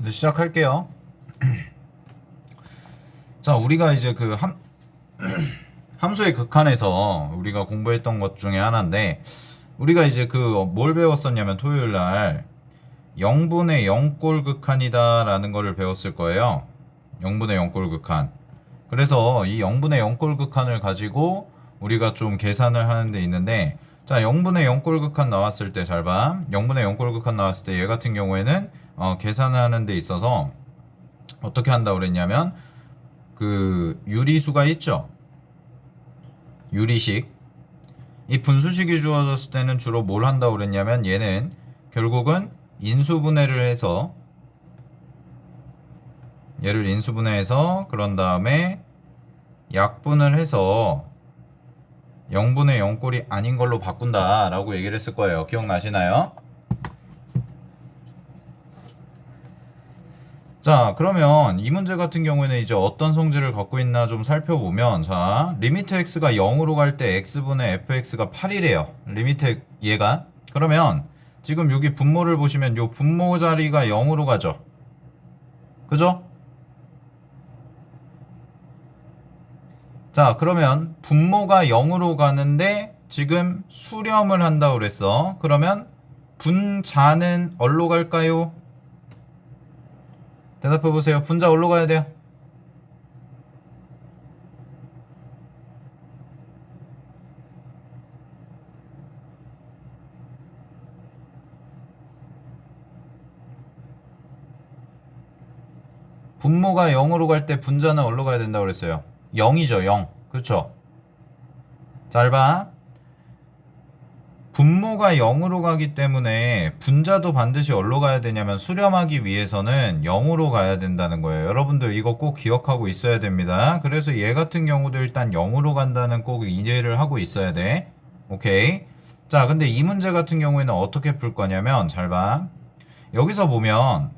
이제 시작할게요. 자, 우리가 이제 그 함수의 극한에서 우리가 공부했던 것 중에 하나인데, 우리가 이제 그 뭘 배웠었냐면 토요일 날 0분의 0꼴 극한이다 라는 거를 배웠을 거예요. 0분의 0꼴 극한. 그래서 이 0분의 0꼴 극한을 가지고 우리가 좀 계산을 하는 데 있는데, 자, 0분의 0꼴 극한 나왔을 때 잘 봐. 0분의 0꼴 극한 나왔을 때 얘 같은 경우에는 계산을 하는 데 있어서 어떻게 한다고 그랬냐면, 그 유리수가 있죠. 유리식. 이 분수식이 주어졌을 때는 주로 뭘 한다고 그랬냐면, 얘는 결국은 인수분해를 해서, 얘를 인수분해해서 그런 다음에 약분을 해서 0분의 0꼴이 아닌 걸로 바꾼다 라고 얘기를 했을 거예요. 기억나시나요? 자, 그러면 이 문제 같은 경우에는 이제 어떤 성질을 갖고 있나 좀 살펴보면, 자, 리미트 x가 0으로 갈 때 x분의 fx가 8이래요. 리미트 얘가. 그러면 지금 여기 분모를 보시면 요 분모 자리가 0으로 가죠. 그죠? 자, 그러면 분모가 0으로 가는데 지금 수렴을 한다고 그랬어. 그러면 분자는 어디로 갈까요? 대답해 보세요. 분자 어디로 가야 돼요? 분모가 0으로 갈 때 분자는 어디로 가야 된다고 그랬어요? 0이죠, 0. 그렇죠? 잘 봐. 분모가 0으로 가기 때문에 분자도 반드시 어디로 가야 되냐면, 수렴하기 위해서는 0으로 가야 된다는 거예요. 여러분들 이거 꼭 기억하고 있어야 됩니다. 그래서 얘 같은 경우도 일단 0으로 간다는 꼭 이해를 하고 있어야 돼. 오케이. 자, 근데 이 문제 같은 경우에는 어떻게 풀 거냐면, 잘 봐. 여기서 보면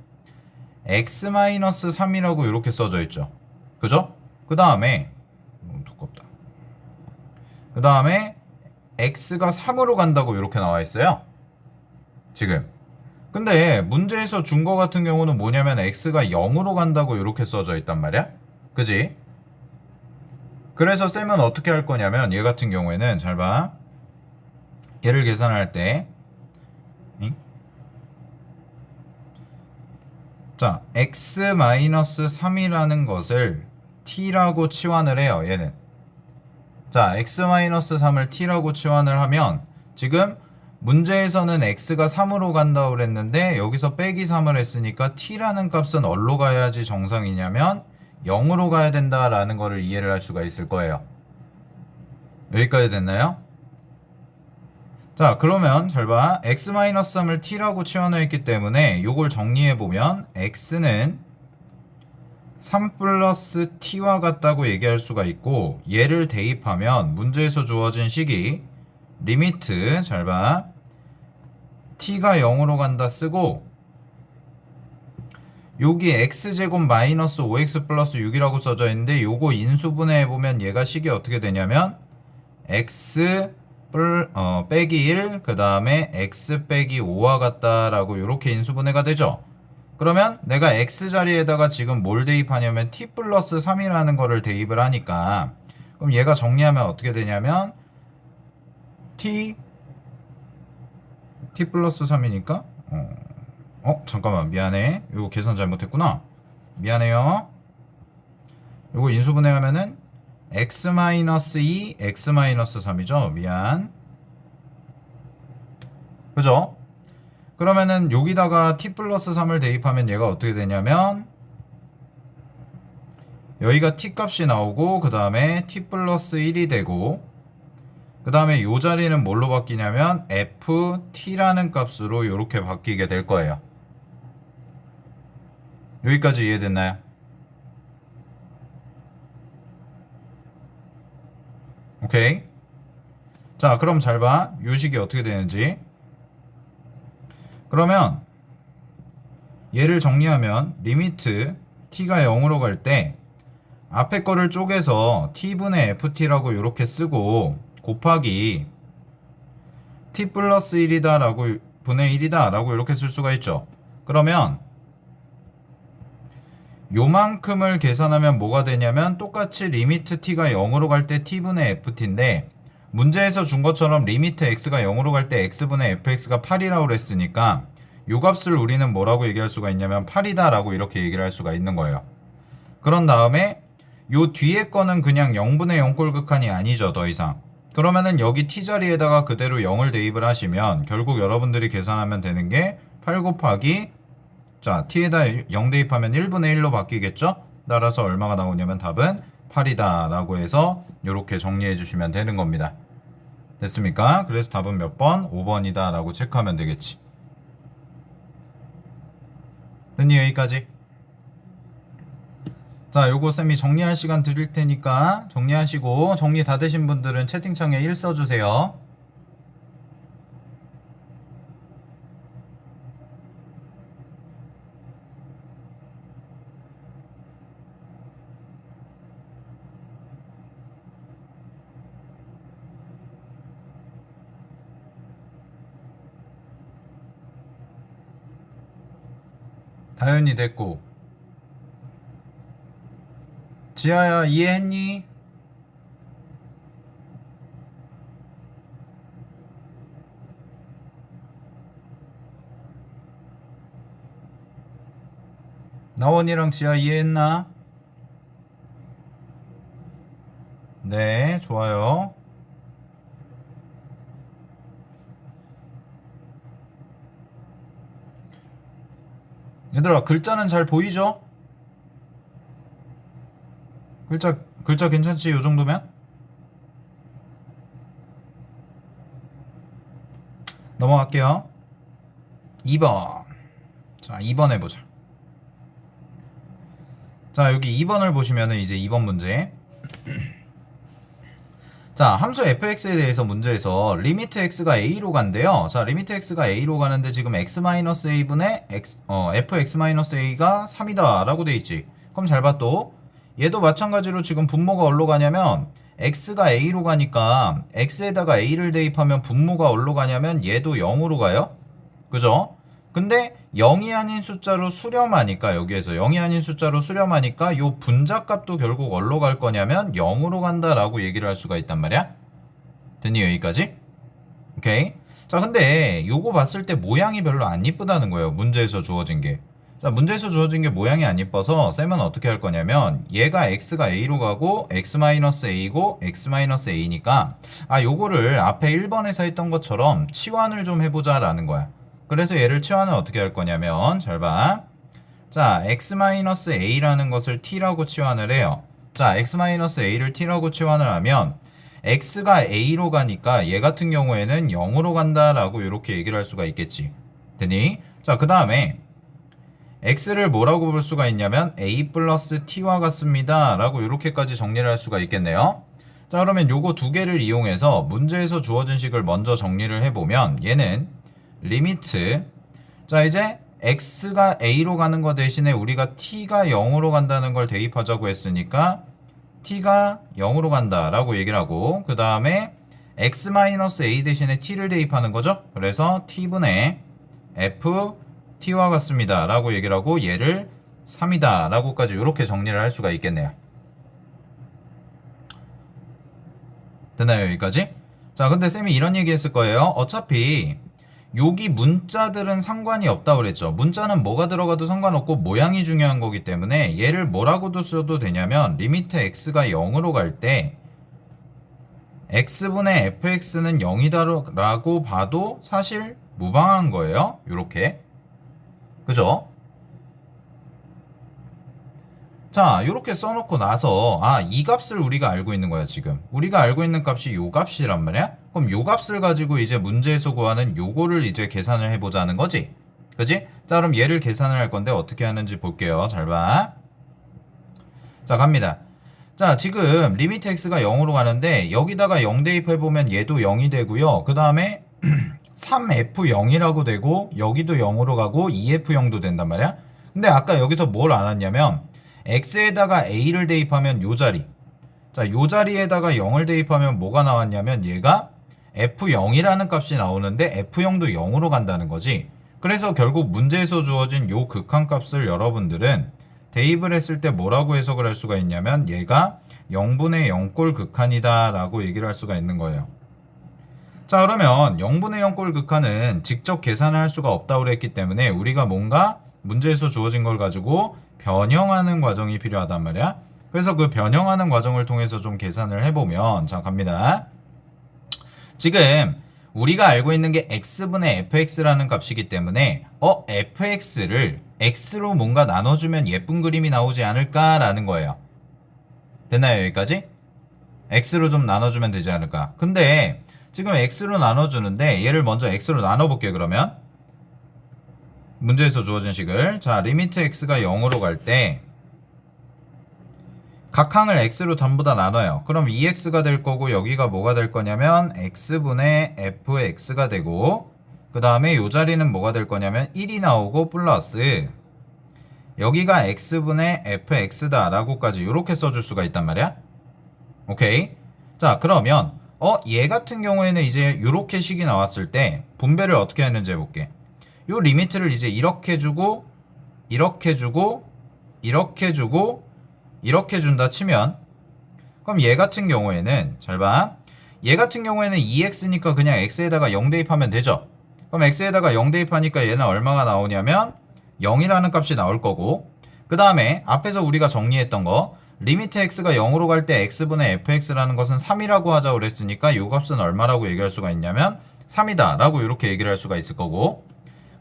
x-3이라고 이렇게 써져 있죠. 그죠? 그 다음에 두껍다. 그 다음에 x가 3으로 간다고 이렇게 나와 있어요. 지금. 근데 문제에서 준 거 같은 경우는 뭐냐면 x가 0으로 간다고 이렇게 써져 있단 말이야. 그지? 그래서 쌤은 어떻게 할 거냐면, 얘 같은 경우에는 잘 봐. 얘를 계산할 때, 자, x-3이라는 것을 t라고 치환을 해요. 얘는. 자, x-3을 t라고 치환을 하면, 지금 문제에서는 x가 3으로 간다고 그랬는데 여기서 빼기 3을 했으니까 t라는 값은 어디로 가야지 정상이냐면 0으로 가야 된다라는 거를 이해를 할 수가 있을 거예요. 여기까지 됐나요? 자, 그러면 잘 봐. x-3을 t라고 치환을 했기 때문에 요걸 정리해보면 x는 3 플러스 t와 같다고 얘기할 수가 있고, 얘를 대입하면 문제에서 주어진 식이 리미트, 잘 봐, t가 0으로 간다 쓰고, 여기 x제곱 마이너스 5x 플러스 6이라고 써져 있는데, 요거 인수분해 해보면 얘가 식이 어떻게 되냐면 x 빼기 1, 그 다음에 x 빼기 5와 같다라고 이렇게 인수분해가 되죠. 그러면 내가 x 자리에다가 지금 뭘 대입하냐면 t 플러스 3이라는 거를 대입을 하니까, 그럼 얘가 정리하면 어떻게 되냐면 t 플러스 3이니까 잠깐만, 미안해. 이거 계산 잘못했구나. 미안해요. 이거 인수분해하면은 x-2 x-3이죠. 미안. 그죠? 그러면은 여기다가 t 플러스 3을 대입하면 얘가 어떻게 되냐면, 여기가 t 값이 나오고 그 다음에 t 플러스 1이 되고, 그 다음에 요 자리는 뭘로 바뀌냐면 ft라는 값으로 이렇게 바뀌게 될 거예요. 여기까지 이해됐나요? 오케이. 자, 그럼 잘 봐. 요 식이 어떻게 되는지. 그러면 얘를 정리하면 리미트 t가 0으로 갈 때 앞에 거를 쪼개서 t분의 ft라고 이렇게 쓰고, 곱하기 t 플러스 1이다 라고 분의 1이다 라고 이렇게 쓸 수가 있죠. 그러면 요만큼을 계산하면 뭐가 되냐면 똑같이 리미트 t가 0으로 갈 때 t분의 ft인데 문제에서 준 것처럼 리미트 x가 0으로 갈 때 x분의 fx가 8이라고 그랬으니까 요 값을 우리는 뭐라고 얘기할 수가 있냐면 8이다 라고 이렇게 얘기를 할 수가 있는 거예요. 그런 다음에 요 뒤에 거는 그냥 0분의 0꼴 극한이 아니죠, 더 이상. 그러면은 여기 t 자리에다가 그대로 0을 대입을 하시면 결국 여러분들이 계산하면 되는 게 8 곱하기 자 t에다 0 대입하면 1분의 1로 바뀌겠죠? 따라서 얼마가 나오냐면 답은 8이다 라고 해서 이렇게 정리해 주시면 되는 겁니다. 됐습니까? 그래서 답은 몇 번? 5번이다 라고 체크하면 되겠지. 됐니? 여기까지? 자, 요거 쌤이 정리할 시간 드릴 테니까 정리하시고 정리 다 되신 분들은 채팅창에 1 써주세요. 다현이 됐고 지아야 이해했니? 나원이랑 지아 이해했나? 네, 좋아요. 얘들아, 글자는 잘 보이죠? 글자 괜찮지? 요 정도면? 넘어갈게요. 2번. 자, 2번 해보자. 자, 여기 2번을 보시면은 이제 2번 문제. 자, 함수 fx에 대해서 문제에서 리미트 x가 a로 간대요. 자, 리미트 x가 a로 가는데 지금 x-a분의 fx-a가 3이다 라고 돼 있지. 그럼 잘 봐 또. 얘도 마찬가지로 지금 분모가 어디로 가냐면 x가 a로 가니까 x에다가 a를 대입하면 분모가 어디로 가냐면 얘도 0으로 가요. 그죠? 근데 0이 아닌 숫자로 수렴하니까 여기에서 0이 아닌 숫자로 수렴하니까 요 분자값도 결국 어디로 갈 거냐면 0으로 간다라고 얘기를 할 수가 있단 말이야. 됐니? 여기까지? 오케이. 자, 근데 요거 봤을 때 모양이 별로 안 이쁘다는 거예요. 문제에서 주어진 게. 자, 문제에서 주어진 게 모양이 안 이뻐서 쌤은 어떻게 할 거냐면 얘가 x가 a로 가고 x-a고 x-a니까 요거를 앞에 1번에서 했던 것처럼 치환을 좀 해보자 라는 거야. 그래서 얘를 치환을 어떻게 할 거냐면 잘 봐. 자, x-a라는 것을 t라고 치환을 해요. 자, x-a를 t라고 치환을 하면 x가 a로 가니까 얘 같은 경우에는 0으로 간다라고 이렇게 얘기를 할 수가 있겠지. 되니? 자, 그 다음에 x를 뭐라고 볼 수가 있냐면 a 플러스 t와 같습니다 라고 이렇게까지 정리를 할 수가 있겠네요. 자, 그러면 요거 두 개를 이용해서 문제에서 주어진 식을 먼저 정리를 해보면 얘는 리미트 자 이제 x가 a로 가는 거 대신에 우리가 t가 0으로 간다는 걸 대입하자고 했으니까 t가 0으로 간다 라고 얘기를 하고 그 다음에 x-a 대신에 t를 대입하는 거죠. 그래서 t분의 f t와 같습니다 라고 얘기를 하고 얘를 3이다 라고까지 이렇게 정리를 할 수가 있겠네요. 됐나요? 여기까지? 자, 근데 쌤이 이런 얘기 했을 거예요. 어차피 여기 문자들은 상관이 없다고 그랬죠. 문자는 뭐가 들어가도 상관없고 모양이 중요한 거기 때문에 얘를 뭐라고도 써도 되냐면 리미트 x가 0으로 갈 때 x분의 fx는 0이다 라고 봐도 사실 무방한 거예요. 요렇게. 그죠? 자, 요렇게 써놓고 나서 이 값을 우리가 알고 있는 거야. 지금 우리가 알고 있는 값이 요 값이란 말이야. 그럼 요 값을 가지고 이제 문제에서 구하는 요거를 이제 계산을 해보자는 거지. 그지? 자, 그럼 얘를 계산을 할 건데 어떻게 하는지 볼게요. 잘 봐. 자, 갑니다. 자, 지금 리미트 x가 0으로 가는데 여기다가 0 대입해보면 얘도 0이 되고요. 그 다음에 3f0이라고 되고 여기도 0으로 가고 2f0도 된단 말이야. 근데 아까 여기서 뭘 알았냐면 x에다가 a를 대입하면 요 자리. 자, 요 자리에다가 0을 대입하면 뭐가 나왔냐면 얘가 f0이라는 값이 나오는데 f0도 0으로 간다는 거지. 그래서 결국 문제에서 주어진 요 극한값을 여러분들은 대입을 했을 때 뭐라고 해석을 할 수가 있냐면 얘가 0분의 0꼴 극한이다 라고 얘기를 할 수가 있는 거예요. 자, 그러면 0분의 0꼴 극한은 직접 계산을 할 수가 없다고 그랬기 때문에 우리가 뭔가 문제에서 주어진 걸 가지고 변형하는 과정이 필요하단 말이야. 그래서 그 변형하는 과정을 통해서 좀 계산을 해보면, 자, 갑니다. 지금 우리가 알고 있는 게 x분의 fx라는 값이기 때문에 fx를 x로 뭔가 나눠주면 예쁜 그림이 나오지 않을까라는 거예요. 됐나요, 여기까지? x로 좀 나눠주면 되지 않을까. 근데 지금 x로 나눠주는데 얘를 먼저 x로 나눠볼게요. 그러면 문제에서 주어진 식을, 자, 리미트 x가 0으로 갈 때 각 항을 x로 전부 다 나눠요. 그럼 2x가 될 거고 여기가 뭐가 될 거냐면 x분의 fx가 되고, 그 다음에 이 자리는 뭐가 될 거냐면 1이 나오고 플러스 여기가 x분의 fx다 라고까지 이렇게 써줄 수가 있단 말이야. 오케이. 자, 그러면 얘 같은 경우에는 이제 이렇게 식이 나왔을 때 분배를 어떻게 하는지 해볼게. 요 리미트를 이제 이렇게 주고 이렇게 주고 이렇게 주고 이렇게 준다 치면, 그럼 얘 같은 경우에는 잘 봐. 얘 같은 경우에는 2x니까 그냥 x에다가 0 대입하면 되죠. 그럼 x에다가 0 대입하니까 얘는 얼마가 나오냐면 0이라는 값이 나올 거고, 그 다음에 앞에서 우리가 정리했던 거 리미트 x가 0으로 갈 때 x분의 fx라는 것은 3이라고 하자고 그랬으니까 이 값은 얼마라고 얘기할 수가 있냐면 3이다 라고 이렇게 얘기를 할 수가 있을 거고,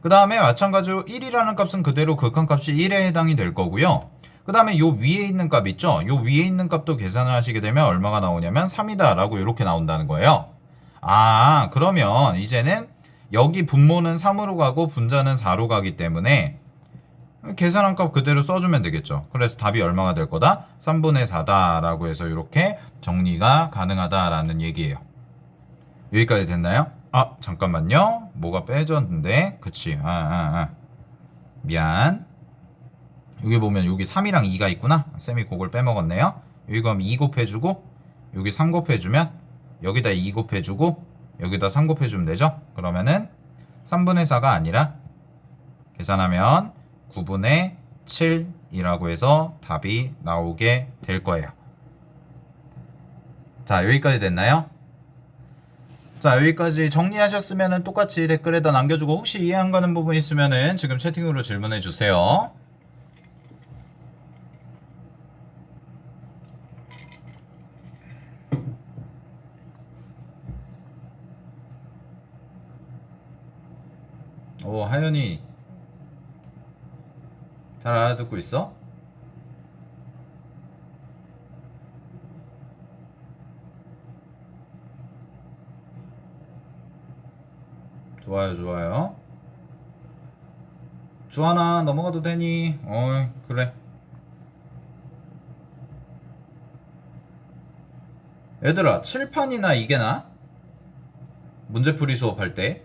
그 다음에 마찬가지로 1이라는 값은 그대로 극한값이 1에 해당이 될 거고요. 그 다음에 요 위에 있는 값 있죠? 요 위에 있는 값도 계산을 하시게 되면 얼마가 나오냐면 3이다 라고 이렇게 나온다는 거예요. 아, 그러면 이제는 여기 분모는 3으로 가고 분자는 4로 가기 때문에 계산한 값 그대로 써주면 되겠죠. 그래서 답이 얼마가 될 거다? 3분의 4다 라고 해서 이렇게 정리가 가능하다라는 얘기예요. 여기까지 됐나요? 아, 잠깐만요. 뭐가 빼졌는데. 그치. 미안. 여기 보면 여기 3이랑 2가 있구나. 쌤이 그걸 빼먹었네요. 여기 그럼 2 곱해주고 여기 3 곱해주면 여기다 2 곱해주고 여기다 3 곱해주면 되죠. 그러면은 3분의 4가 아니라 계산하면 9분의 7이라고 해서 답이 나오게 될 거예요. 자, 여기까지 됐나요? 자, 여기까지 정리하셨으면 똑같이 댓글에다 남겨주고, 혹시 이해 안 가는 부분 있으면 지금 채팅으로 질문해 주세요. 오, 하연이 잘 알아듣고 있어? 좋아요, 좋아요. 주하나 넘어가도 되니? 그래. 얘들아, 칠판이나 이게 나? 문제풀이 수업할 때?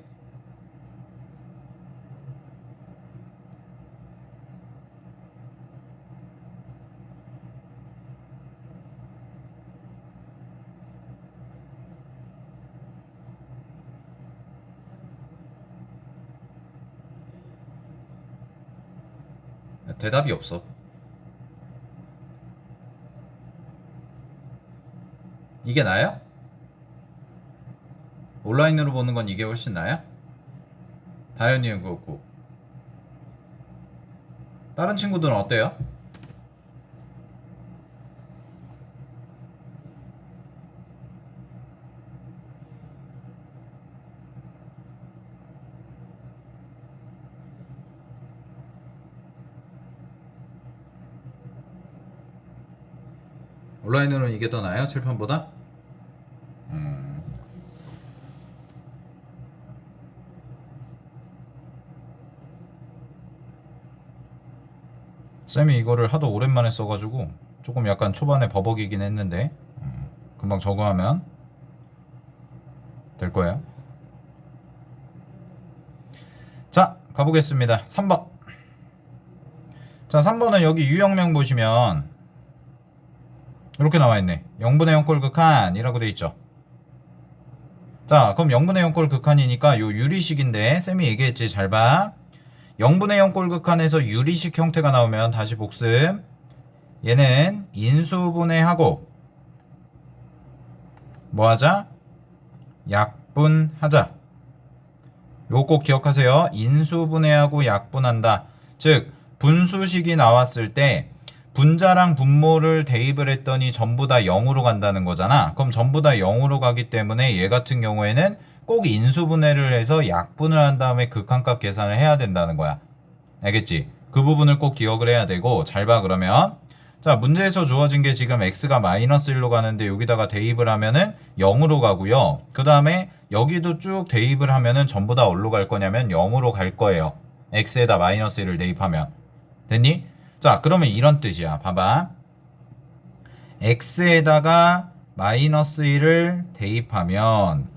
대답이 없어. 이게 나야? 온라인으로 보는 건 이게 훨씬 나야? 다현이는 그렇고. 다른 친구들은 어때요? 온라인으로는 이게 더 나아요? 칠판보다? 쌤이 이거를 하도 오랜만에 써가지고 조금 약간 초반에 버벅이긴 했는데 금방 적응하면 될 거예요. 자, 가보겠습니다. 3번. 자, 3번은 여기 유형명 보시면 이렇게 나와있네. 0분의 0꼴 극한이라고 돼있죠. 자, 그럼 0분의 0꼴 극한이니까 요 유리식인데 쌤이 얘기했지. 잘 봐. 0분의 0 꼴극한에서 유리식 형태가 나오면 다시 복습. 얘는 인수분해하고 뭐 하자? 약분하자. 요거 꼭 기억하세요. 인수분해하고 약분한다. 즉 분수식이 나왔을 때 분자랑 분모를 대입을 했더니 전부 다 0으로 간다는 거잖아. 그럼 전부 다 0으로 가기 때문에 얘 같은 경우에는 꼭 인수분해를 해서 약분을 한 다음에 극한값 계산을 해야 된다는 거야. 알겠지? 그 부분을 꼭 기억을 해야 되고, 잘 봐 그러면. 자, 문제에서 주어진 게 지금 x가 마이너스 1로 가는데 여기다가 대입을 하면은 0으로 가고요. 그 다음에 여기도 쭉 대입을 하면은 전부 다 어디로 갈 거냐면 0으로 갈 거예요. x에다 마이너스 1을 대입하면. 됐니? 자, 그러면 이런 뜻이야. 봐봐. x에다가 마이너스 1을 대입하면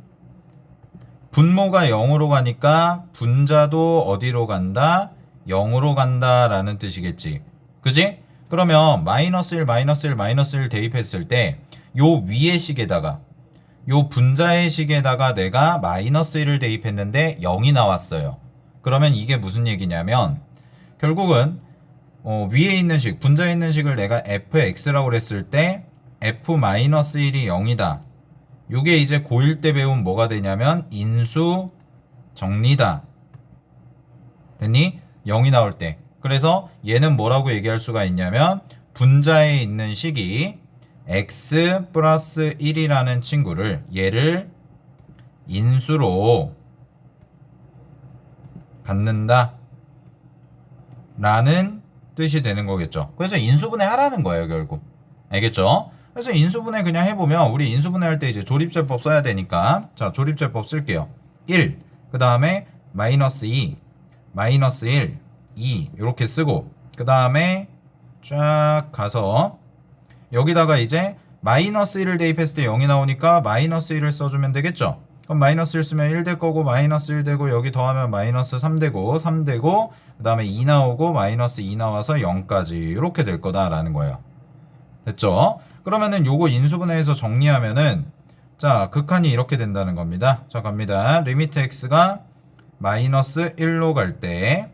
분모가 0으로 가니까 분자도 어디로 간다? 0으로 간다 라는 뜻이겠지. 그지? 그러면 마이너스 1, 마이너스 1, 마이너스 1 대입했을 때 요 위의 식에다가 요 분자의 식에다가 내가 마이너스 1을 대입했는데 0이 나왔어요. 그러면 이게 무슨 얘기냐면 결국은 위에 있는 식, 분자에 있는 식을 내가 fx라고 그랬을 때 f-1이 0이다. 요게 이제 고1 때 배운 뭐가 되냐면 인수 정리다. 됐니? 0이 나올 때. 그래서 얘는 뭐라고 얘기할 수가 있냐면 분자에 있는 식이 x 플러스 1이라는 친구를 얘를 인수로 갖는다 라는 뜻이 되는 거겠죠. 그래서 인수분해 하라는 거예요 결국. 알겠죠? 그래서 인수분해 그냥 해보면 우리 인수분해 할 때 이제 조립제법 써야 되니까 자 조립제법 쓸게요. 1, 그 다음에 마이너스 2, 마이너스 1, 2 이렇게 쓰고 그 다음에 쫙 가서 여기다가 이제 마이너스 1을 대입했을 때 0이 나오니까 마이너스 1을 써주면 되겠죠. 그럼 마이너스 1 쓰면 1 될 거고 마이너스 1 되고 여기 더하면 마이너스 3 되고 3 되고 그 다음에 2 나오고 마이너스 2 나와서 0까지 이렇게 될 거다라는 거예요. 됐죠? 그러면은 요거 인수분해해서 정리하면은 자 극한이 이렇게 된다는 겁니다. 자 갑니다. 리미트 x가 마이너스 1로 갈 때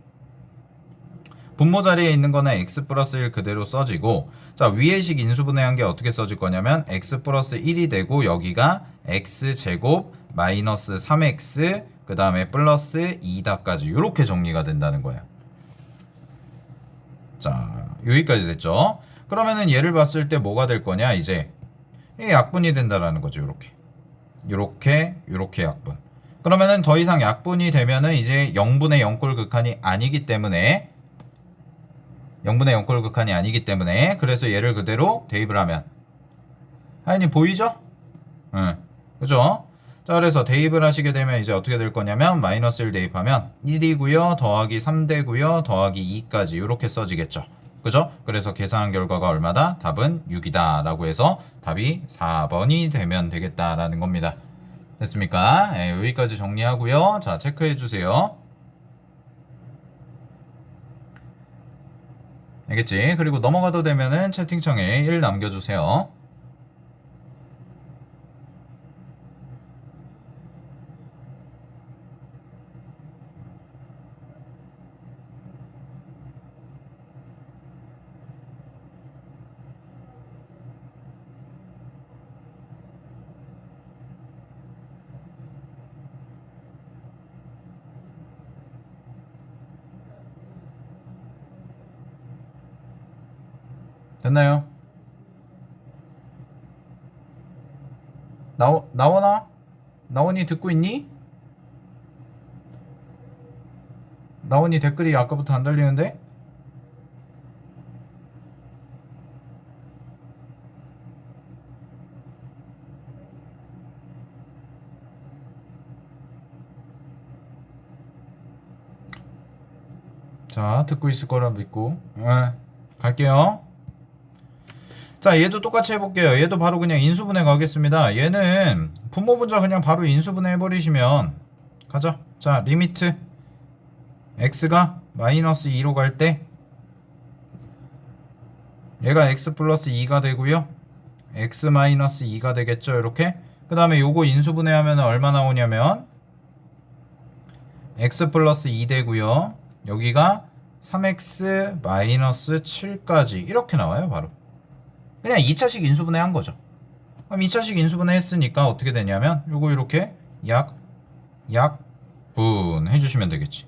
분모 자리에 있는 거는 x 플러스 1 그대로 써지고 자 위의 식 인수분해한 게 어떻게 써질 거냐면 x 플러스 1이 되고 여기가 x제곱 마이너스 3x 그 다음에 플러스 2다까지 이렇게 정리가 된다는 거예요. 자 여기까지 됐죠. 그러면은 얘를 봤을 때 뭐가 될 거냐 이제 약분이 된다라는 거죠. 요렇게 약분. 그러면은 더 이상 약분이 되면은 이제 0분의 0꼴 극한이 아니기 때문에 0분의 0꼴 극한이 아니기 때문에 그래서 얘를 그대로 대입을 하면 하연이 보이죠? 응. 그죠? 자 그래서 대입을 하시게 되면 이제 어떻게 될 거냐면 마이너스 1 대입하면 1이고요 더하기 3 되고요 더하기 2까지 이렇게 써지겠죠. 그죠? 그래서 계산한 결과가 얼마다? 답은 6이다 라고 해서 답이 4번이 되면 되겠다라는 겁니다. 됐습니까? 네, 여기까지 정리하고요. 자 체크해 주세요. 알겠지? 그리고 넘어가도 되면은 채팅창에 1 남겨주세요. 됐나요? 나오나? 나원이 듣고 있니? 나원이 댓글이 아까부터 안 달리는데? 자 듣고 있을 거라 믿고 갈게요. 자 얘도 똑같이 해볼게요. 얘도 바로 그냥 인수분해 가겠습니다. 얘는 분모분자 그냥 바로 인수분해 해버리시면 가자. 자 리미트 x가 마이너스 2로 갈 때 얘가 x 플러스 2가 되고요 x 마이너스 2가 되겠죠. 이렇게 그 다음에 요거 인수분해 하면 얼마 나오냐면 x 플러스 2 되고요 여기가 3x 마이너스 7까지 이렇게 나와요. 바로 그냥 2차식 인수분해 한 거죠. 그럼 2차식 인수분해 했으니까 어떻게 되냐면 요거 이렇게 약분 해주시면 되겠지.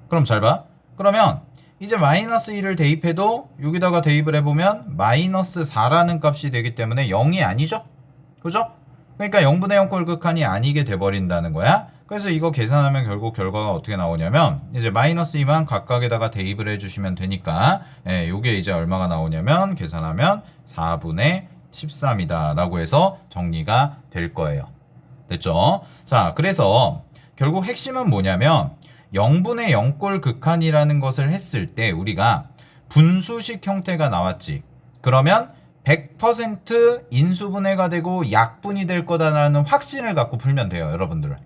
그럼 잘 봐. 그러면 이제 마이너스 1을 대입해도 여기다가 대입을 해보면 마이너스 4라는 값이 되기 때문에 0이 아니죠? 그죠? 그러니까 0분의 0 꼴극한이 아니게 돼버린다는 거야. 그래서 이거 계산하면 결국 결과가 어떻게 나오냐면 이제 마이너스 2만 각각에다가 대입을 해주시면 되니까 요게 이제 얼마가 나오냐면 계산하면 4분의 13이다 라고 해서 정리가 될 거예요. 됐죠? 자, 그래서 결국 핵심은 뭐냐면 0분의 0꼴 극한이라는 것을 했을 때 우리가 분수식 형태가 나왔지. 그러면 100% 인수분해가 되고 약분이 될 거다라는 확신을 갖고 풀면 돼요, 여러분들은.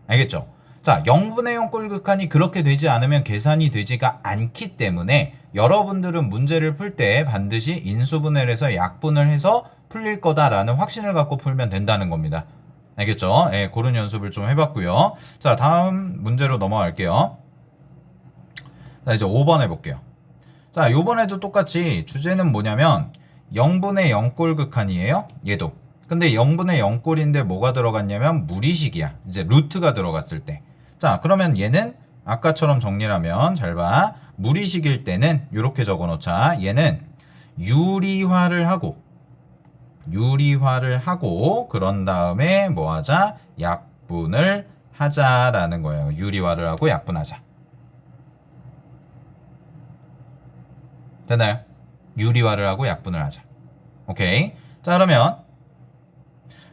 알겠죠? 자, 0분의 0꼴 극한이 그렇게 되지 않으면 계산이 되지가 않기 때문에 여러분들은 문제를 풀 때 반드시 인수분해를 해서 약분을 해서 풀릴 거다라는 확신을 갖고 풀면 된다는 겁니다. 알겠죠? 예, 그런 연습을 좀 해봤고요. 자, 다음 문제로 넘어갈게요. 자, 이제 5번 해볼게요. 자, 요번에도 똑같이 주제는 뭐냐면 0분의 0꼴 극한이에요. 얘도. 근데 0분의 0꼴인데 뭐가 들어갔냐면 무리식이야. 이제 루트가 들어갔을 때. 자, 그러면 얘는 아까처럼 정리를 하면 잘 봐. 무리식일 때는 이렇게 적어놓자. 얘는 유리화를 하고 그런 다음에 뭐 하자? 약분을 하자라는 거예요. 유리화를 하고 약분하자. 됐나요? 유리화를 하고 약분을 하자. 오케이. 자, 그러면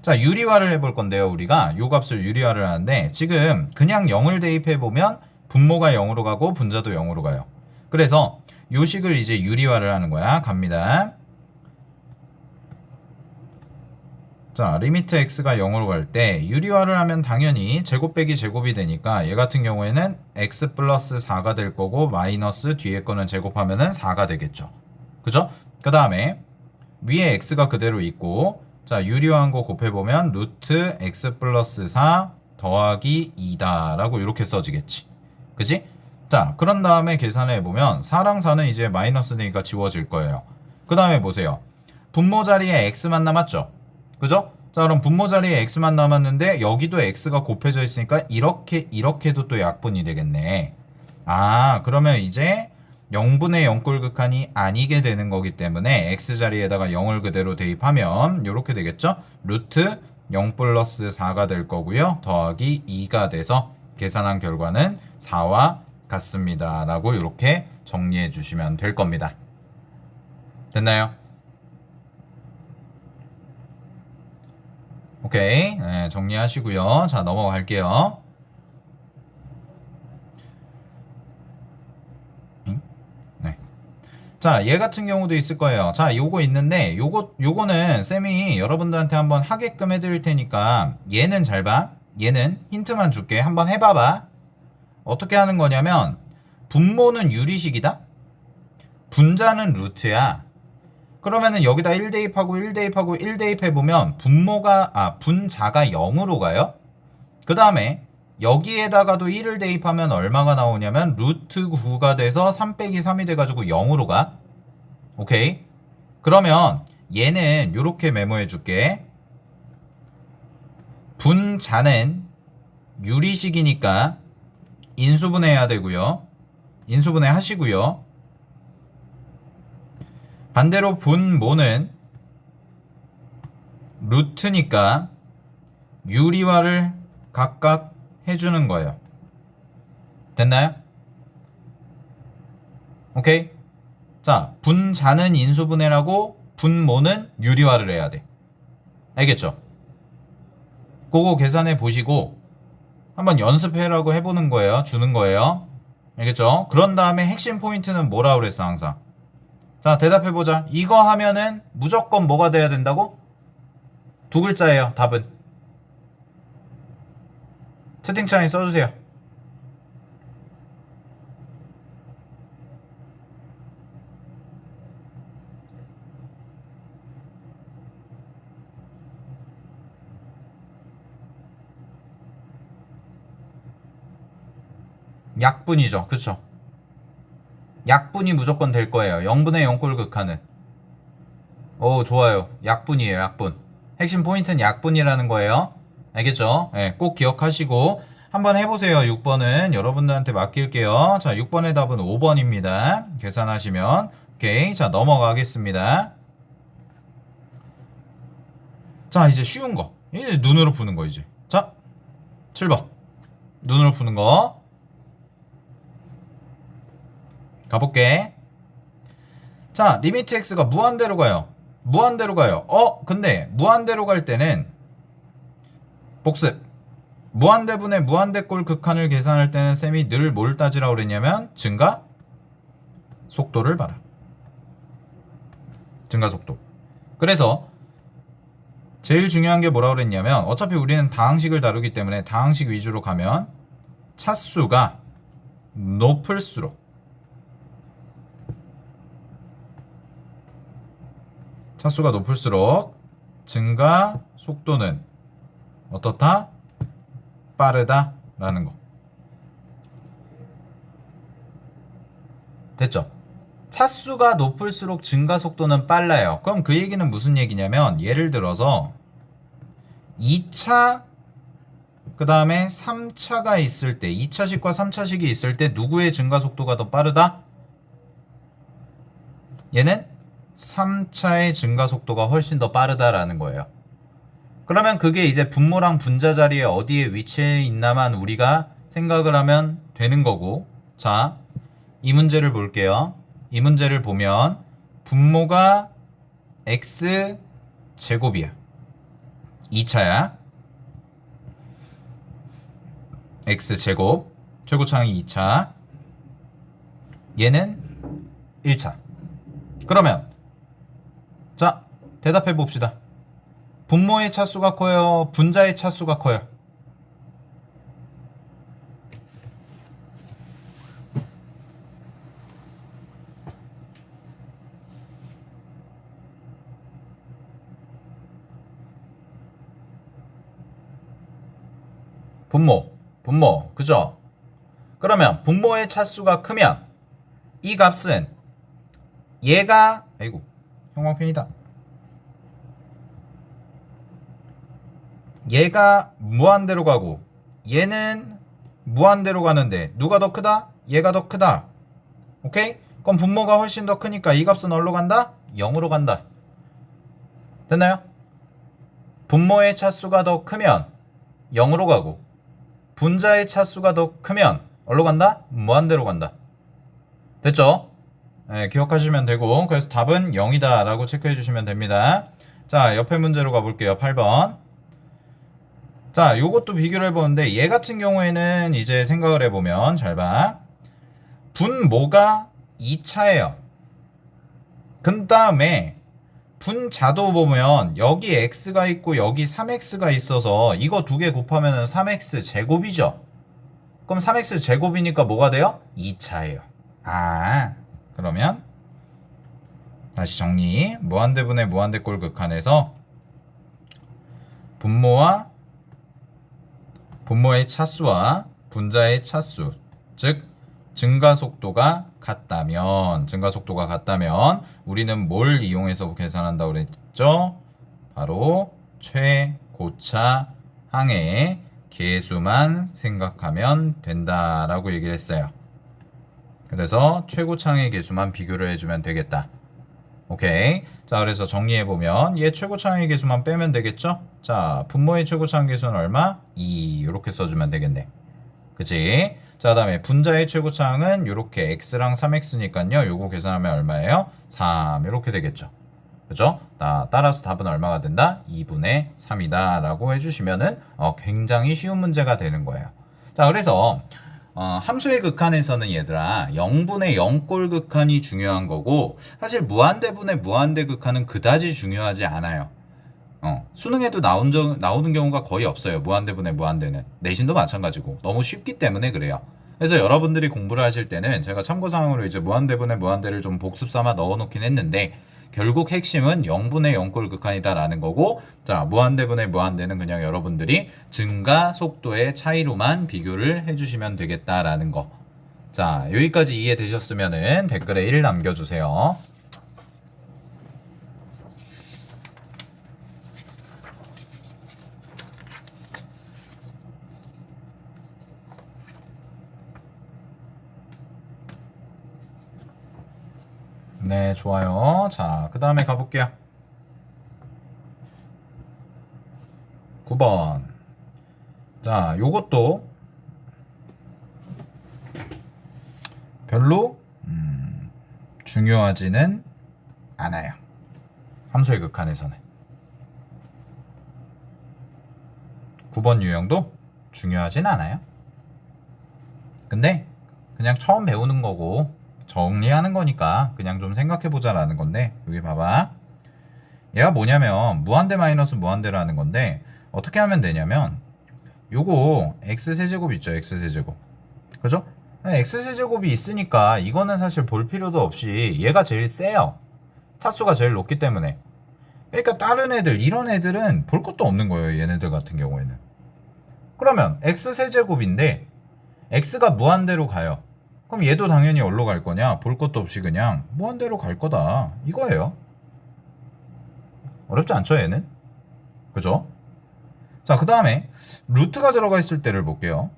자, 유리화를 해볼 건데요. 우리가 요 값을 유리화를 하는데 지금 그냥 0을 대입해 보면 분모가 0으로 가고 분자도 0으로 가요. 그래서 요 식을 이제 유리화를 하는 거야. 갑니다. 자, 리미트 x가 0으로 갈 때 유리화를 하면 당연히 제곱 빼기 제곱이 되니까 얘 같은 경우에는 x 플러스 4가 될 거고 마이너스 뒤에 거는 제곱하면은 4가 되겠죠. 그죠? 그 다음에 위에 x가 그대로 있고 자, 유리화한 거 곱해보면 루트 x 플러스 4 더하기 2다 라고 이렇게 써지겠지. 그지? 자, 그런 다음에 계산을 해보면 4랑 4는 이제 마이너스 되니까 지워질 거예요. 그 다음에 보세요. 분모 자리에 x만 남았죠? 그죠? 자, 그럼 분모 자리에 x만 남았는데 여기도 x가 곱해져 있으니까 이렇게도 또 약분이 되겠네. 아, 그러면 이제 0분의 0꼴 극한이 아니게 되는 거기 때문에 x 자리에다가 0을 그대로 대입하면 이렇게 되겠죠? 루트 0 플러스 4가 될 거고요. 더하기 2가 돼서 계산한 결과는 4와 같습니다. 라고 이렇게 정리해 주시면 될 겁니다. 됐나요? 오케이. 네, 정리하시고요. 자, 넘어갈게요. 네. 자, 얘 같은 경우도 있을 거예요. 자, 요거 있는데 요거는 쌤이 여러분들한테 한번 하게끔 해드릴 테니까 얘는 잘 봐. 얘는 힌트만 줄게. 한번 해봐봐. 어떻게 하는 거냐면 분모는 유리식이다. 분자는 루트야. 그러면은 여기다 1 대입하고 1 대입하고 1 대입해보면 분자가 0으로 가요. 그 다음에 여기에다가도 1을 대입하면 얼마가 나오냐면 루트 9가 돼서 3 빼기 3이 돼가지고 0으로 가. 오케이. 그러면 얘는 이렇게 메모해 줄게. 분자는 유리식이니까 인수분해해야 되고요. 인수분해 하시고요. 반대로 분모는 루트니까 유리화를 각각 해주는 거예요. 됐나요? 오케이? 자, 분자는 인수분해라고 분모는 유리화를 해야 돼. 알겠죠? 그거 계산해 보시고 한번 연습해라고 해보는 거예요. 주는 거예요. 알겠죠? 그런 다음에 핵심 포인트는 뭐라 그랬어 항상? 자, 대답해보자. 이거 하면은 무조건 뭐가 돼야 된다고? 두 글자예요, 답은. 채팅창에 써주세요. 약분이죠. 그쵸? 약분이 무조건 될 거예요. 0분의 0꼴 극한은. 오, 좋아요. 약분이에요, 약분. 핵심 포인트는 약분이라는 거예요. 알겠죠? 네, 꼭 기억하시고 한번 해보세요. 6번은 여러분들한테 맡길게요. 자, 6번의 답은 5번입니다. 계산하시면. 오케이. 자, 넘어가겠습니다. 자, 이제 쉬운 거. 이제 눈으로 푸는 거 이제. 자, 7번. 눈으로 푸는 거. 가볼게. 자, 리미트 x가 무한대로 가요. 무한대로 가요. 근데 무한대로 갈 때는 복습. 무한대분의 무한대꼴 극한을 계산할 때는 쌤이 늘 뭘 따지라고 그랬냐면 증가 속도를 봐라. 증가 속도. 그래서 제일 중요한 게 뭐라고 그랬냐면 어차피 우리는 다항식을 다루기 때문에 다항식 위주로 가면 차수가 높을수록 증가 속도는 어떻다? 빠르다 라는 거. 됐죠? 차수가 높을수록 증가 속도는 빨라요. 그럼 그 얘기는 무슨 얘기냐면 예를 들어서 2차 그 다음에 3차가 있을 때 2차식과 3차식이 있을 때 누구의 증가 속도가 더 빠르다? 얘는 3차의 증가 속도가 훨씬 더 빠르다라는 거예요. 그러면 그게 이제 분모랑 분자 자리에 어디에 위치해 있나만 우리가 생각을 하면 되는 거고. 자, 이 문제를 볼게요. 이 문제를 보면 분모가 x 제곱이야. 2차야. x 제곱. 최고차항이 2차. 얘는 1차. 그러면 자, 대답해 봅시다. 분모의 차수가 커요? 분자의 차수가 커요? 분모, 그죠? 그러면 분모의 차수가 크면 이 값은 얘가, 아이고, 형광펜이다. 얘가 무한대로 가고 얘는 무한대로 가는데 누가 더 크다? 얘가 더 크다. 오케이? 그럼 분모가 훨씬 더 크니까 이 값은 어디로 간다? 0으로 간다. 됐나요? 분모의 차수가 더 크면 0으로 가고 분자의 차수가 더 크면 어디로 간다? 무한대로 간다. 됐죠? 네, 기억하시면 되고 그래서 답은 0이다 라고 체크해 주시면 됩니다. 자, 옆에 문제로 가볼게요. 8번. 자, 요것도 비교를 해보는데 얘 같은 경우에는 이제 생각을 해보면 잘 봐. 분모가 2차예요. 그 다음에 분자도 보면 여기 x가 있고 여기 3x가 있어서 이거 두 개 곱하면 3x 제곱이죠. 그럼 3x 제곱이니까 뭐가 돼요? 2차예요. 그러면 다시 정리. 무한대분의 무한대꼴 극한에서 분모의 차수와 분자의 차수, 즉 증가속도가 같다면 우리는 뭘 이용해서 계산한다고 그랬죠? 바로 최고차항의 계수만 생각하면 된다라고 얘기를 했어요. 그래서 최고차항의 계수만 비교를 해주면 되겠다. 오케이. 자, 그래서 정리해보면 얘 최고차항의 계수만 빼면 되겠죠? 자, 분모의 최고차항 계수는 얼마? 2 이렇게 써주면 되겠네. 그치? 자, 그 다음에 분자의 최고차항은 이렇게 x랑 3x니까요. 요거 계산하면 얼마예요? 3 이렇게 되겠죠. 그죠? 따라서 답은 얼마가 된다? 2분의 3이다 라고 해주시면은 굉장히 쉬운 문제가 되는 거예요. 자, 그래서 함수의 극한에서는 얘들아 0분의 0꼴 극한이 중요한 거고 사실 무한대분의 무한대 극한은 그다지 중요하지 않아요. 수능에도 나오는 경우가 거의 없어요. 무한대분의 무한대는. 내신도 마찬가지고 너무 쉽기 때문에 그래요. 그래서 여러분들이 공부를 하실 때는 제가 참고사항으로 이제 무한대분의 무한대를 좀 복습 삼아 넣어놓긴 했는데 결국 핵심은 0분의 0꼴 극한이다 라는 거고, 자, 무한대분의 무한대는 그냥 여러분들이 증가 속도의 차이로만 비교를 해주시면 되겠다라는 거. 자, 여기까지 이해되셨으면은 댓글에 1 남겨주세요. 네, 좋아요. 자, 그 다음에 가볼게요. 9번. 자, 요것도 별로 중요하지는 않아요. 함수의 극한에서는. 9번 유형도 중요하진 않아요. 근데 그냥 처음 배우는 거고 정리하는 거니까 그냥 좀 생각해보자라는 건데, 여기 봐봐. 얘가 뭐냐면 무한대 마이너스 무한대라는 건데, 어떻게 하면 되냐면 요거 x세제곱 있죠, x세제곱. 그죠? x세제곱이 있으니까 이거는 사실 볼 필요도 없이 얘가 제일 세요. 차수가 제일 높기 때문에. 그러니까 다른 애들, 이런 애들은 볼 것도 없는 거예요, 얘네들 같은 경우에는. 그러면 x세제곱인데 x가 무한대로 가요. 그럼 얘도 당연히 어디로 갈 거냐? 볼 것도 없이 그냥 무한대로 갈 거다, 이거예요. 어렵지 않죠, 얘는? 그죠? 자, 그 다음에 루트가 들어가 있을 때를 볼게요.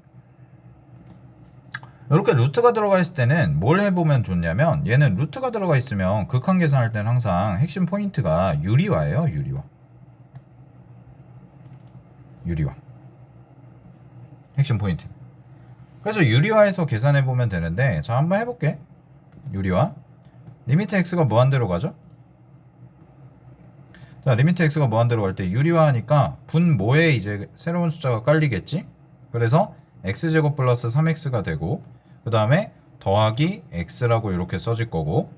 이렇게 루트가 들어가 있을 때는 뭘 해보면 좋냐면, 얘는 루트가 들어가 있으면 극한 계산할 때는 항상 핵심 포인트가 유리화예요. 유리화 핵심 포인트. 그래서 유리화해서 계산해보면 되는데, 자, 한번 해볼게. 유리화 리미트 x가 무한대로 가죠. 자, 리미트 x가 무한대로 갈 때 유리화하니까 분모에 이제 새로운 숫자가 깔리겠지. 그래서 x제곱 플러스 3x가 되고, 그 다음에 더하기 x라고 이렇게 써질 거고,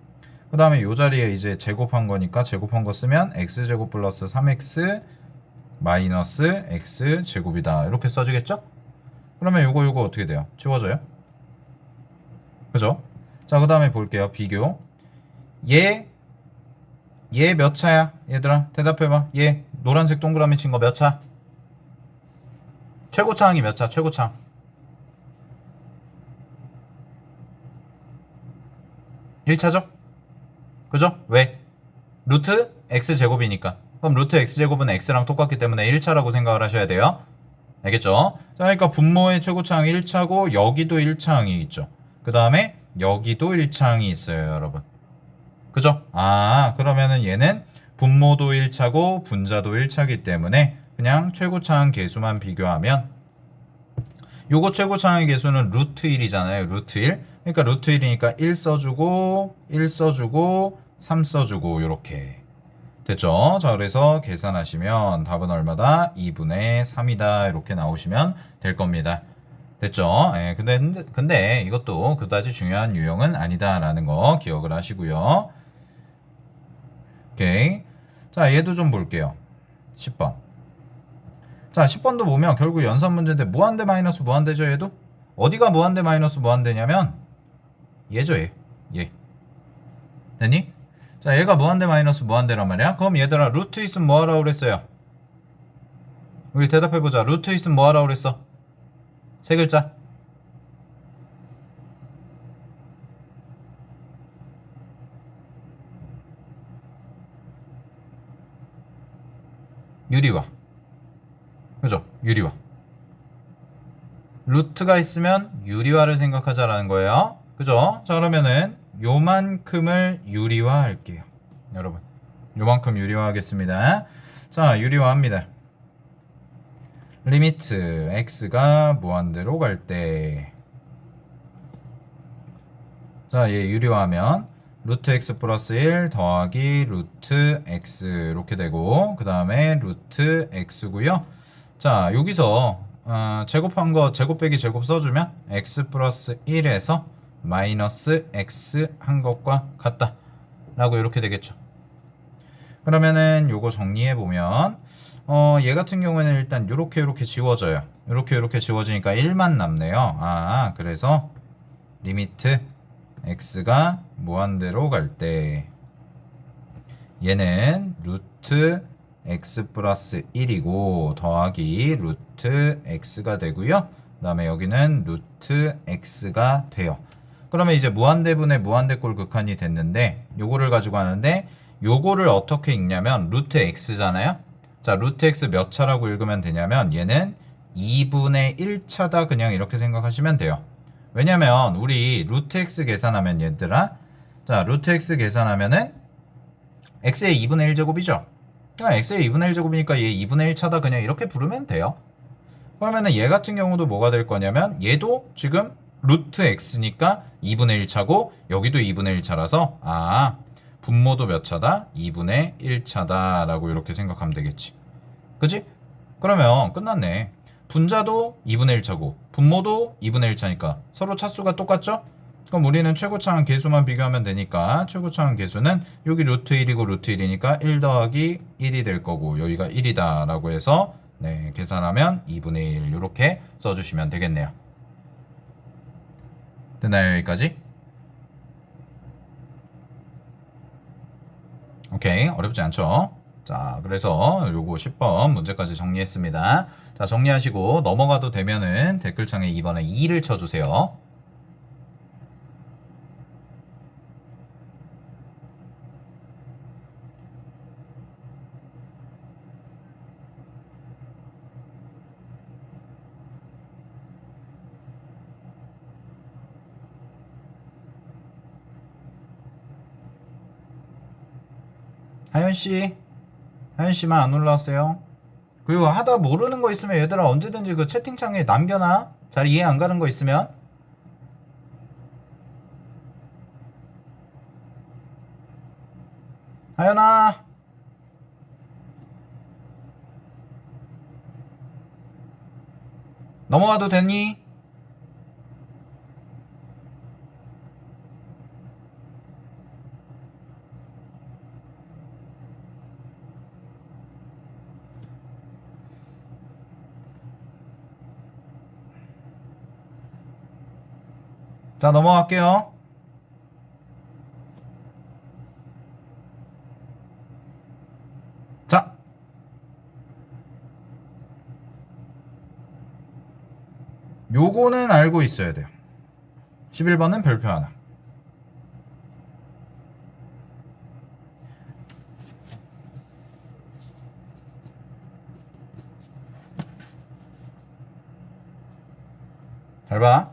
그 다음에 이 자리에 이제 제곱한 거니까 제곱한 거 쓰면 x제곱 플러스 3x 마이너스 x제곱이다, 이렇게 써지겠죠. 그러면 요거 어떻게 돼요? 지워져요. 그죠? 자, 그 다음에 볼게요. 비교. 얘 몇 차야? 얘들아, 대답해봐. 얘 노란색 동그라미 친 거 몇 차? 최고차항이 몇 차? 최고차항. 1차죠? 그죠? 왜? 루트 x제곱이니까. 그럼 루트 x제곱은 x랑 똑같기 때문에 1차라고 생각을 하셔야 돼요. 알겠죠? 자, 그러니까 분모의 최고차항이 1차고 여기도 1차항이 있죠. 그 다음에 여기도 1차항이 있어요, 여러분. 그죠? 아, 그러면은 얘는 분모도 1차고 분자도 1차기 때문에 그냥 최고차항 개수만 비교하면, 요거 최고차항의 개수는 루트 1이잖아요. 루트 1. 그러니까 루트 1이니까 1 써주고 1 써주고 3 써주고 요렇게 됐죠? 자, 그래서 계산하시면 답은 얼마다? 2분의 3이다, 이렇게 나오시면 될 겁니다. 됐죠? 예, 근데 이것도 그다지 중요한 유형은 아니다라는 거 기억을 하시고요. 오케이. 자, 얘도 좀 볼게요. 10번. 자, 10번도 보면 결국 연산 문제인데 무한대 마이너스 무한대죠, 얘도? 어디가 무한대 마이너스 무한대냐면 얘죠, 얘. 됐니? 자, 얘가 무한대 마이너스 무한대란 말이야. 그럼 얘들아, 루트 있으면 뭐하라고 그랬어요? 우리 대답해보자. 루트 있으면 뭐하라고 그랬어? 세 글자. 유리화. 그죠? 유리화. 루트가 있으면 유리화를 생각하자라는 거예요. 그죠? 자, 그러면은 요만큼을 유리화 할게요. 여러분, 요만큼 유리화 하겠습니다. 자, 유리화 합니다. 리미트 x가 무한대로 갈 때, 자, 얘 유리화하면 루트 x 플러스 1 더하기 루트 x 이렇게 되고, 그 다음에 루트 x고요. 자, 여기서 제곱한 거 제곱 빼기 제곱 써주면 x 플러스 1에서 마이너스 x 한 것과 같다 라고 이렇게 되겠죠. 그러면은 요거 정리해 보면 얘 같은 경우에는 일단 요렇게 지워져요. 요렇게 지워지니까 1만 남네요. 아, 그래서 리미트 x가 무한대로 갈 때 얘는 루트 x 플러스 1이고 더하기 루트 x가 되고요. 그 다음에 여기는 루트 x가 돼요. 그러면 이제 무한대분의 무한대꼴 극한이 됐는데 요거를 가지고 하는데 요거를 어떻게 읽냐면 루트 x잖아요. 자, 루트 x 몇 차라고 읽으면 되냐면 얘는 2분의 1차다 그냥 이렇게 생각하시면 돼요. 왜냐면 우리 루트 x 계산하면 얘들아, 자, 루트 x 계산하면은 x의 2분의 1제곱이죠. 그러니까 x의 2분의 1제곱이니까 얘 2분의 1차다 그냥 이렇게 부르면 돼요. 그러면은 얘 같은 경우도 뭐가 될 거냐면 얘도 지금 루트 x니까 2분의 1차고 여기도 2분의 1차라서 분모도 몇 차다? 2분의 1차다 라고 이렇게 생각하면 되겠지. 그치? 그러면 끝났네. 분자도 2분의 1차고 분모도 2분의 1차니까 서로 차수가 똑같죠? 그럼 우리는 최고차항 계수만 비교하면 되니까 최고차항 계수는 여기 루트 1이고 루트 1이니까 1 더하기 1이 될 거고 여기가 1이다 라고 해서 네, 계산하면 2분의 1 이렇게 써주시면 되겠네요. 됐나요? 여기까지? 오케이, 어렵지 않죠? 자, 그래서 요거 10번 문제까지 정리했습니다. 자, 정리하시고 넘어가도 되면은 댓글창에 2번에 2를 쳐주세요. 하연씨만 안 올라왔어요. 그리고 하다 모르는 거 있으면 얘들아 언제든지 그 채팅창에 남겨놔. 잘 이해 안 가는 거 있으면. 하연아, 넘어와도 되니? 자, 넘어갈게요. 자, 요거는 알고 있어야 돼요. 11번은 별표 하나. 잘 봐.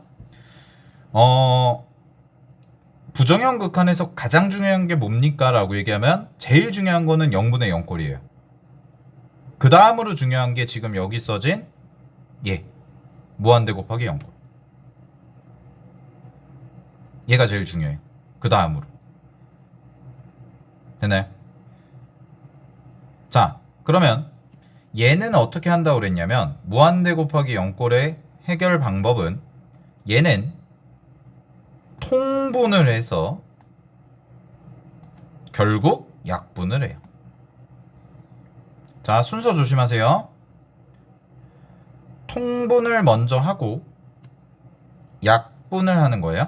부정형 극한에서 가장 중요한 게 뭡니까? 라고 얘기하면 제일 중요한 거는 0분의 0꼴이에요. 그 다음으로 중요한 게 지금 여기 써진 무한대 곱하기 0꼴. 얘가 제일 중요해요. 그 다음으로. 되나요? 자, 그러면 얘는 어떻게 한다고 그랬냐면 무한대 곱하기 0꼴의 해결 방법은 얘는 통분을 해서 결국 약분을 해요. 자, 순서 조심하세요. 통분을 먼저 하고 약분을 하는 거예요.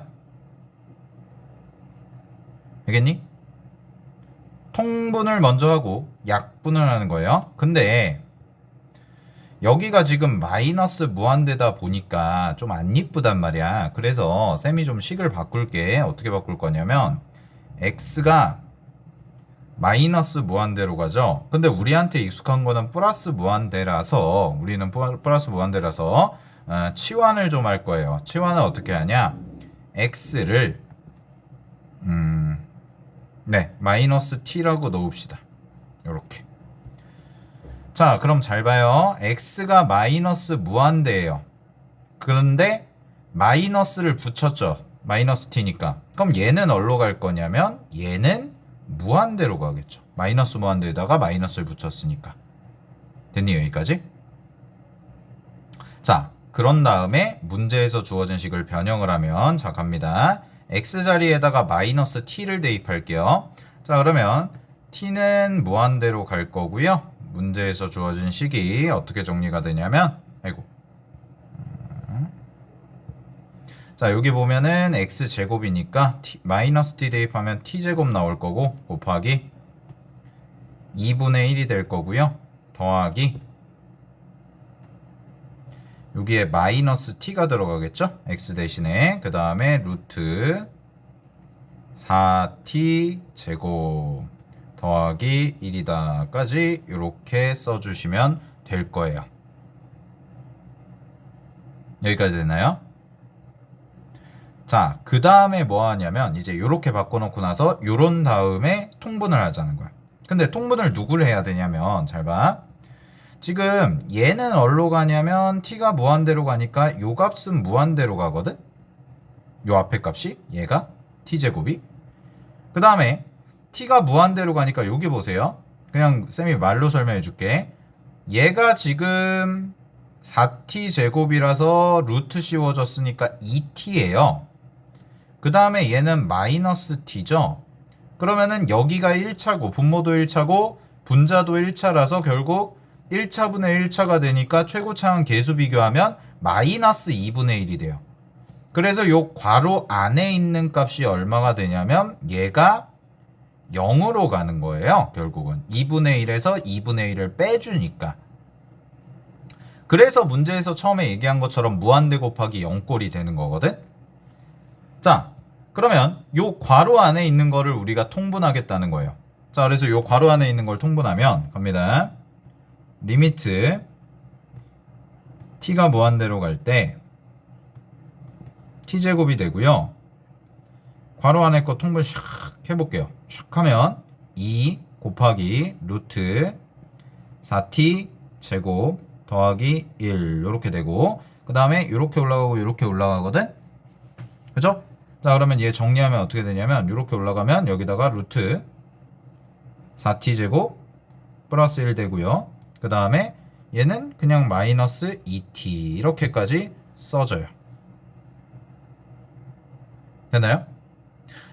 알겠니? 통분을 먼저 하고 약분을 하는 거예요. 근데 여기가 지금 마이너스 무한대다 보니까 좀 안 이쁘단 말이야. 그래서 쌤이 좀 식을 바꿀게. 어떻게 바꿀 거냐면 x가 마이너스 무한대로 가죠. 근데 우리한테 익숙한 거는 플러스 무한대라서 우리는 플러스 무한대라서 치환을 좀 할 거예요. 치환을 어떻게 하냐? x를 마이너스 t라고 넣읍시다. 요렇게. 자, 그럼 잘 봐요. x가 마이너스 무한대예요. 그런데 마이너스를 붙였죠. 마이너스 t니까. 그럼 얘는 어디로 갈 거냐면 얘는 무한대로 가겠죠. 마이너스 무한대에다가 마이너스를 붙였으니까. 됐니? 여기까지? 자, 그런 다음에 문제에서 주어진 식을 변형을 하면 자, 갑니다. x자리에다가 마이너스 t를 대입할게요. 자, 그러면 t는 무한대로 갈 거고요. 문제에서 주어진 식이 어떻게 정리가 되냐면 자, 여기 보면은 x제곱이니까 마이너스 t 대입하면 t제곱 나올 거고 곱하기 2분의 1이 될 거고요. 더하기 여기에 마이너스 t가 들어가겠죠? x 대신에. 그 다음에 루트 4t 제곱 더하기 1이다 까지 이렇게 써주시면 될 거예요. 여기까지 됐나요? 자, 그 다음에 뭐 하냐면 이제 이렇게 바꿔놓고 나서 요런 다음에 통분을 하자는 거야. 근데 통분을 누구를 해야 되냐면 잘 봐. 지금 얘는 어디로 가냐면 t가 무한대로 가니까 요 값은 무한대로 가거든? 요 앞에 값이 얘가 t제곱이. 그 다음에 t가 무한대로 가니까 여기 보세요. 그냥 쌤이 말로 설명해 줄게. 얘가 지금 4t 제곱이라서 루트 씌워졌으니까 2t예요. 그 다음에 얘는 마이너스 t죠. 그러면은 여기가 1차고 분모도 1차고 분자도 1차라서 결국 1차분의 1차가 되니까 최고차항 계수 비교하면 마이너스 2분의 1이 돼요. 그래서 요 괄호 안에 있는 값이 얼마가 되냐면 얘가 0으로 가는 거예요. 결국은 2분의 1에서 2분의 1을 빼주니까. 그래서 문제에서 처음에 얘기한 것처럼 무한대 곱하기 0꼴이 되는 거거든. 자, 그러면 요 괄호 안에 있는 거를 우리가 통분하겠다는 거예요. 자, 그래서 요 괄호 안에 있는 걸 통분하면 갑니다. 리미트 t가 무한대로 갈 때 t제곱이 되고요. 괄호 안에 거 통분 샥 해볼게요. 샥 하면 2 곱하기 루트 4t 제곱 더하기 1 이렇게 되고 그 다음에 이렇게 올라가고 이렇게 올라가거든. 그죠? 자, 그러면 얘 정리하면 어떻게 되냐면 이렇게 올라가면 여기다가 루트 4t 제곱 플러스 1 되고요. 그 다음에 얘는 그냥 마이너스 2t 이렇게까지 써져요. 됐나요?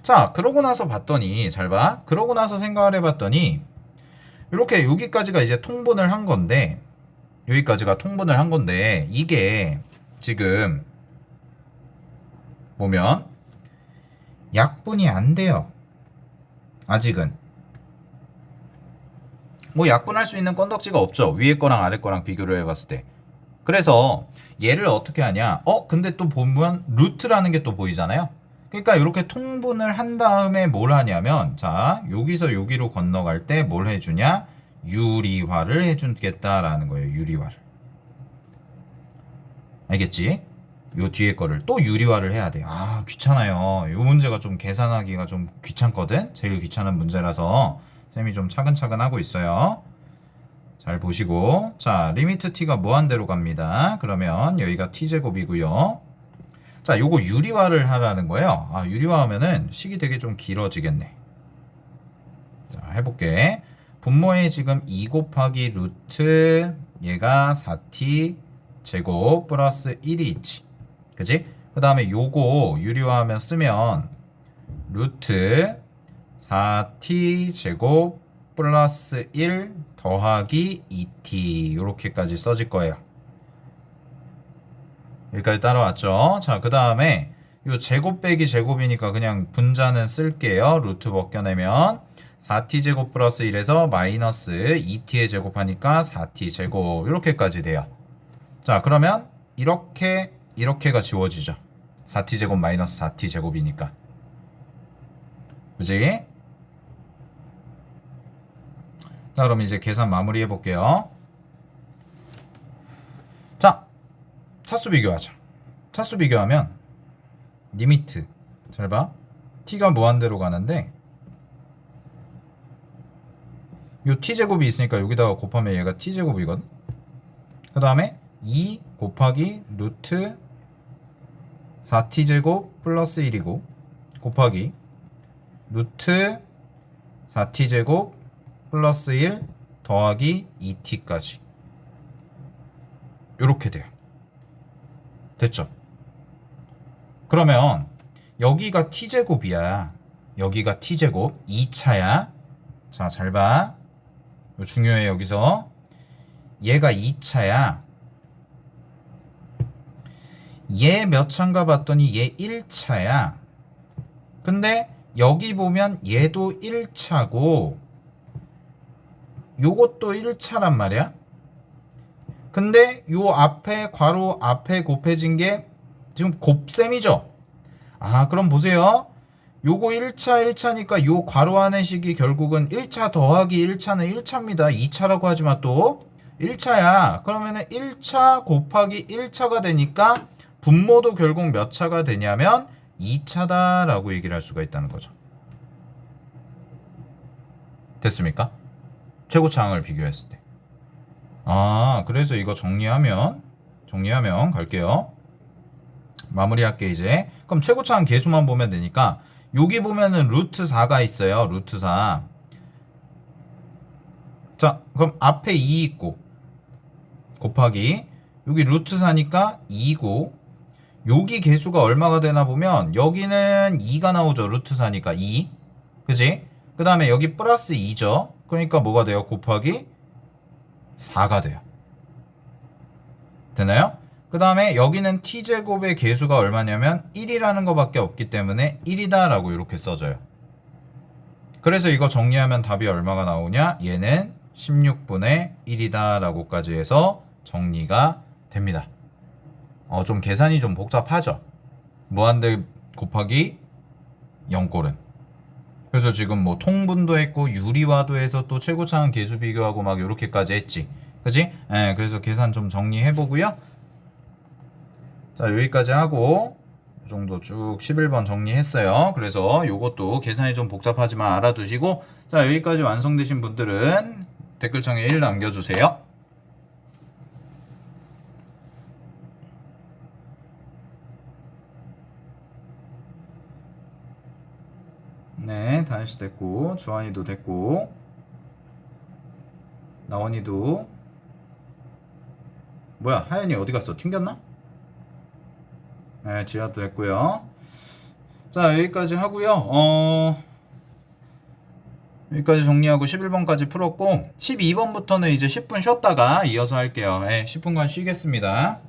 자, 그러고 나서 봤더니 잘 봐. 그러고 나서 생각을 해봤더니 이렇게 여기까지가 이제 통분을 한 건데 여기까지가 통분을 한 건데 이게 지금 보면 약분이 안 돼요. 아직은. 뭐 약분할 수 있는 건덕지가 없죠. 위에 거랑 아래 거랑 비교를 해봤을 때. 그래서 얘를 어떻게 하냐. 근데 또 보면 루트라는 게 또 보이잖아요. 그러니까 이렇게 통분을 한 다음에 뭘 하냐면 자, 여기서 여기로 건너갈 때 뭘 해주냐. 유리화를 해주겠다라는 거예요. 유리화를. 알겠지? 요 뒤에 거를 또 유리화를 해야 돼요. 아, 귀찮아요. 요 문제가 좀 계산하기가 좀 귀찮거든. 제일 귀찮은 문제라서 쌤이 좀 차근차근 하고 있어요. 잘 보시고 자, 리미트 t가 무한대로 갑니다. 그러면 여기가 t제곱이고요. 자, 요거 유리화를 하라는 거예요. 아, 유리화하면은 식이 되게 좀 길어지겠네. 자, 해볼게. 분모에 지금 2 곱하기 루트 얘가 4t 제곱 플러스 1이 있지. 그치? 그 다음에 요거 유리화하면 쓰면 루트 4t 제곱 플러스 1 더하기 2t 이렇게까지 써질 거예요. 여기까지 따라왔죠? 자, 그 다음에 요 제곱 빼기 제곱이니까 그냥 분자는 쓸게요. 루트 벗겨내면 4t 제곱 플러스 1에서 마이너스 2t에 제곱하니까 4t 제곱 이렇게까지 돼요. 자, 그러면 이렇게가 지워지죠. 4t 제곱 마이너스 4t 제곱이니까. 그지? 자, 그럼 이제 계산 마무리 해볼게요. 자, 차수 비교하자. 차수 비교하면 리미트 잘 봐. t가 무한대로 가는데 요 t제곱이 있으니까 여기다가 곱하면 얘가 t제곱이거든. 그 다음에 2 곱하기 루트 4t제곱 플러스 1이고 곱하기 루트 4t제곱 플러스 1 더하기 2t까지 요렇게 돼요. 됐죠? 그러면 여기가 t제곱이야. 여기가 t제곱 2차야. 자, 잘 봐. 이거 중요해. 여기서 얘가 2차야. 얘 몇 차인가 봤더니 얘 1차야. 근데 여기 보면 얘도 1차고 요것도 1차란 말이야. 근데 요 앞에 괄호 앞에 곱해진 게 지금 곱셈이죠. 아, 그럼 보세요. 요거 1차니까 요 괄호 안의 식이 결국은 1차 더하기 1차는 1차입니다. 2차라고 하지만 또 1차야. 그러면은 1차 곱하기 1차가 되니까 분모도 결국 몇 차가 되냐면 2차다 라고 얘기를 할 수가 있다는 거죠. 됐습니까? 최고차항을 비교했을 때. 아, 그래서 이거 정리하면 갈게요. 마무리할게 이제. 그럼 최고차항 계수만 보면 되니까 여기 보면은 루트 4가 있어요. 루트 4. 자, 그럼 앞에 2 있고 곱하기 여기 루트 4니까 2고 여기 개수가 얼마가 되나 보면 여기는 2가 나오죠. 루트 4니까 2. 그지? 그 다음에 여기 플러스 2죠. 그러니까 뭐가 돼요? 곱하기 4가 돼요. 되나요? 그 다음에 여기는 t제곱의 개수가 얼마냐면 1이라는 거밖에 없기 때문에 1이다 라고 이렇게 써져요. 그래서 이거 정리하면 답이 얼마가 나오냐? 얘는 16분의 1이다 라고까지 해서 정리가 됩니다. 좀 계산이 좀 복잡하죠? 무한대 곱하기 0꼴은. 그래서 지금 뭐 통분도 했고 유리화도 해서 또 최고차항 계수 비교하고 막 이렇게까지 했지. 그치? 예, 그래서 계산 좀 정리해 보고요. 자, 여기까지 하고 이 정도 쭉 11번 정리했어요. 그래서 요것도 계산이 좀 복잡하지만 알아두시고, 자, 여기까지 완성되신 분들은 댓글창에 1 남겨주세요. 네, 다현씨 됐고, 주한이도 됐고, 나원이도. 뭐야, 하연이 어디 갔어? 튕겼나? 네, 지하도 됐고요. 자, 여기까지 하고요. 여기까지 정리하고 11번까지 풀었고 12번부터는 이제 10분 쉬었다가 이어서 할게요. 네, 10분간 쉬겠습니다.